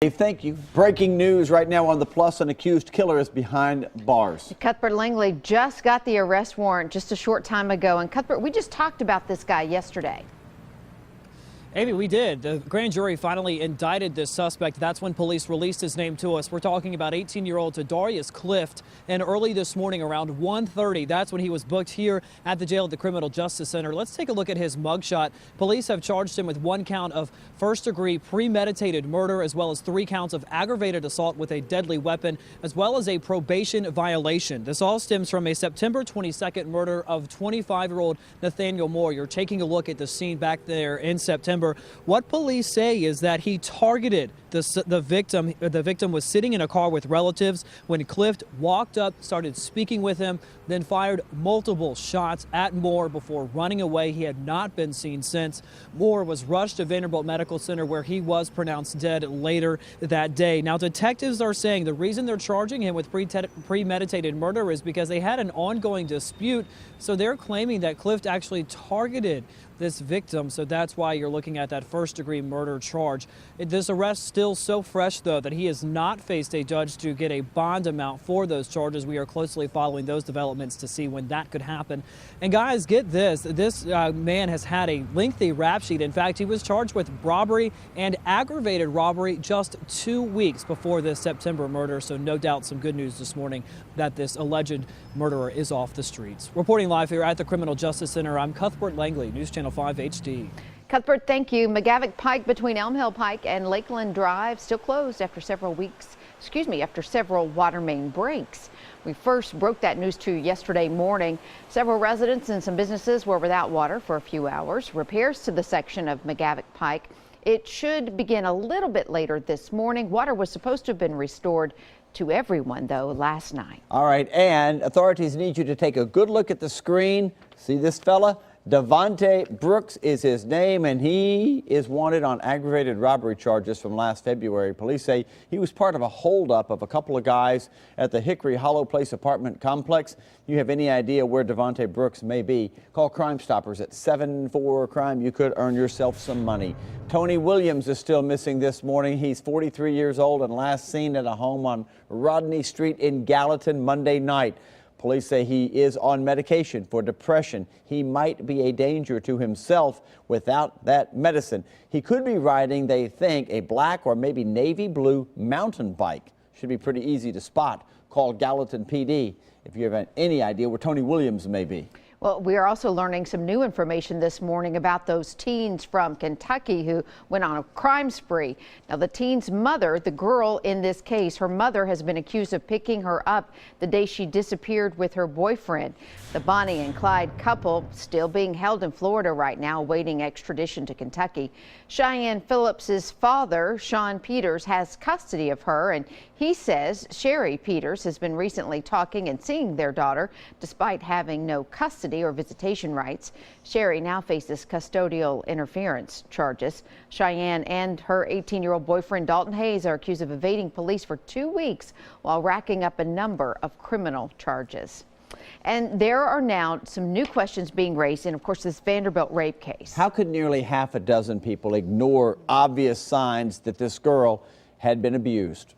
Dave, thank you. Breaking news right now on the Plus: an accused killer is behind bars. Cuthbert Langley just got the arrest warrant just a short time ago. And Cuthbert, we just talked about this guy yesterday. Amy, we did. The grand jury finally indicted this suspect. That's when police released his name to us. We're talking about 18-year-old Darius Clift. And early this morning around 1:30, that's when he was booked here at the jail at the Criminal Justice Center. Let's take a look at his mugshot. Police have charged him with 1 count of first-degree premeditated murder, as well as 3 counts of aggravated assault with a deadly weapon, as well as a probation violation. This all stems from a September 22nd murder of 25-year-old Nathaniel Moore. You're taking a look at the scene back there in September. What police say is that he targeted the victim. The victim was sitting in a car with relatives when Clift walked up, started speaking with him, then fired multiple shots at Moore before running away. He had not been seen since. Moore was rushed to Vanderbilt Medical Center, where he was pronounced dead later that day. Now, detectives are saying the reason they're charging him with premeditated murder is because they had an ongoing dispute. So they're claiming that Clift actually targeted this victim. So that's why you're looking at that first-degree murder charge. This arrest still so fresh, though, that he has not faced a judge to get a bond amount for those charges. We are closely following those developments to see when that could happen. And guys, get this. This man has had a lengthy rap sheet. In fact, he was charged with robbery and aggravated robbery just 2 weeks before this September murder. So no doubt some good news this morning that this alleged murderer is off the streets. Reporting live here at the Criminal Justice Center, I'm Cuthbert Langley, News Channel 5 HD. Cuthbert, thank you. McGavock Pike between Elm Hill Pike and Lakeland Drive still closed after several water main breaks. We first broke that news to you yesterday morning. Several residents and some businesses were without water for a few hours. Repairs to the section of McGavock Pike, it should begin a little bit later this morning. Water was supposed to have been restored to everyone, though, last night. All right, and authorities need you to take a good look at the screen. See this fella? Devontae Brooks is his name, and he is wanted on aggravated robbery charges from last February. Police say he was part of a holdup of a couple of guys at the Hickory Hollow Place apartment complex. If you have any idea where Devontae Brooks may be, call Crime Stoppers at 744-CRIME. You could earn yourself some money. Tony Williams is still missing this morning. He's 43 years old and last seen at a home on Rodney Street in Gallatin Monday night. Police say he is on medication for depression. He might be a danger to himself without that medicine. He could be riding, they think, a black or maybe navy blue mountain bike. Should be pretty easy to spot. Call Gallatin PD if you have any idea where Tony Williams may be. Well, we are also learning some new information this morning about those teens from Kentucky who went on a crime spree. Now, the teen's mother, the girl in this case, her mother has been accused of picking her up the day she disappeared with her boyfriend. The Bonnie and Clyde couple still being held in Florida right now, awaiting extradition to Kentucky. Cheyenne Phillips's father, Sean Peters, has custody of her, and he says Sherry Peters has been recently talking and seeing their daughter despite having no custody or visitation rights. Sherry now faces custodial interference charges. Cheyenne and her 18-year-old boyfriend Dalton Hayes are accused of evading police for 2 weeks while racking up a number of criminal charges. And there are now some new questions being raised in, of course, this Vanderbilt rape case. How could nearly half a dozen people ignore obvious signs that this girl had been abused?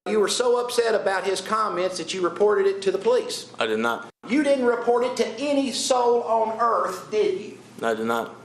You were so upset about his comments that you reported it to the police. I did not. You didn't report it to any soul on earth, did you? I did not.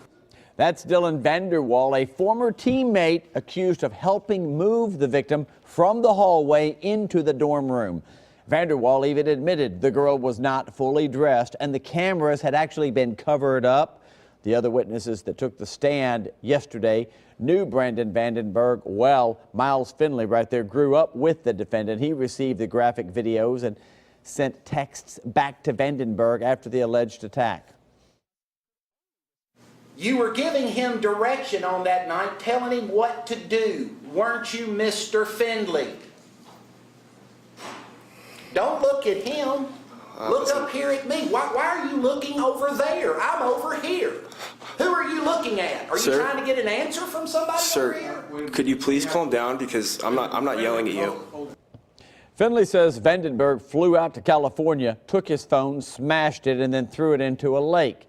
That's Dylan Vanderwall, a former teammate accused of helping move the victim from the hallway into the dorm room. Vanderwall even admitted the girl was not fully dressed and the cameras had actually been covered up. The other witnesses that took the stand yesterday knew Brandon Vandenberg well. Miles Finley right there grew up with the defendant. He received the graphic videos and sent texts back to Vandenberg after the alleged attack. You were giving him direction on that night, telling him what to do, weren't you, Mr. Findley? Don't look at him. Look up here at me. Why are you looking over there? I'm over here. Who are you looking at? Are you trying to get an answer from somebody over here? Sir, could you please calm down, because I'm not yelling at you. Finley says Vandenberg flew out to California, took his phone, smashed it, and then threw it into a lake.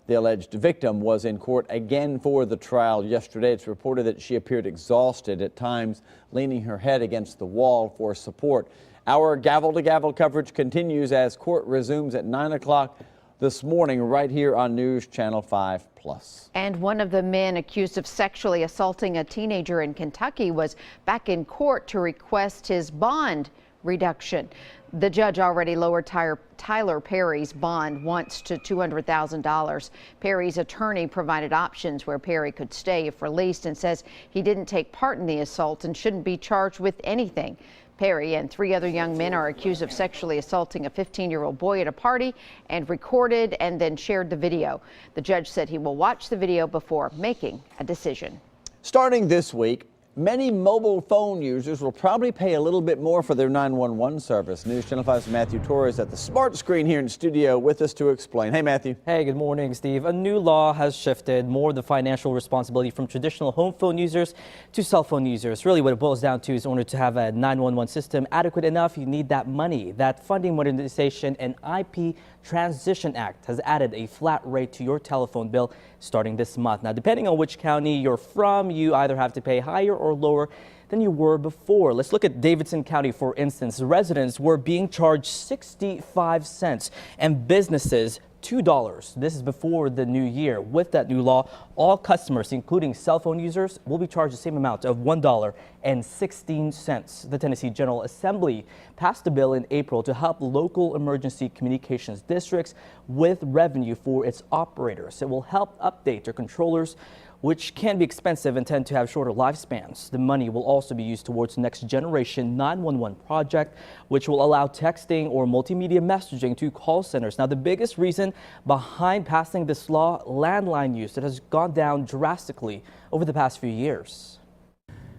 The alleged victim was in court again for the trial yesterday. It's reported that she appeared exhausted, at times leaning her head against the wall for support. Our gavel-to-gavel coverage continues as court resumes at 9 o'clock this morning right here on News Channel 5+. And one of the men accused of sexually assaulting a teenager in Kentucky was back in court to request his bond reduction. The judge already lowered Tyler Perry's bond once to $200,000. Perry's attorney provided options where Perry could stay if released and says he didn't take part in the assault and shouldn't be charged with anything. Perry and 3 other young men are accused of sexually assaulting a 15-year-old boy at a party and recorded and then shared the video. The judge said he will watch the video before making a decision. Starting this week, many mobile phone users will probably pay a little bit more for their 911 service. News Channel 5's Matthew Torres at the smart screen here in studio with us to explain. Hey, Matthew. Hey, good morning, Steve. A new law has shifted more of the financial responsibility from traditional home phone users to cell phone users. Really what it boils down to is in order to have a 911 system adequate enough, you need that money. That Funding Modernization and IP Transition Act has added a flat rate to your telephone bill starting this month. Now, depending on which county you're from, you either have to pay higher or lower than you were before. Let's look at Davidson County, for instance. Residents were being charged 65 cents and businesses $2. This is before the new year. With that new law, all customers, including cell phone users, will be charged the same amount of $1.16. The Tennessee General Assembly passed a bill in April to help local emergency communications districts with revenue for its operators. It will help update their controllers, which can be expensive and tend to have shorter lifespans. The money will also be used towards next generation 911 project, which will allow texting or multimedia messaging to call centers. Now, the biggest reason behind passing this law, landline use that has gone down drastically over the past few years.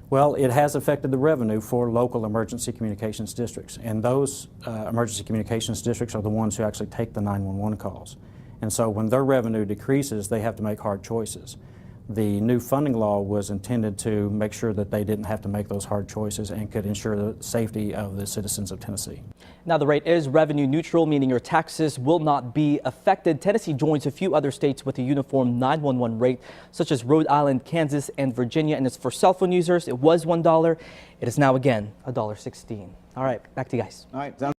Well, it has affected the revenue for local emergency communications districts, and those emergency communications districts are the ones who actually take the 911 calls. And so when their revenue decreases, they have to make hard choices. The new funding law was intended to make sure that they didn't have to make those hard choices and could ensure the safety of the citizens of Tennessee. Now, the rate is revenue neutral, meaning your taxes will not be affected. Tennessee joins a few other states with a uniform 911 rate, such as Rhode Island, Kansas, and Virginia. And it's for cell phone users. It was $1. It is now again $1.16. All right, back to you guys. All right.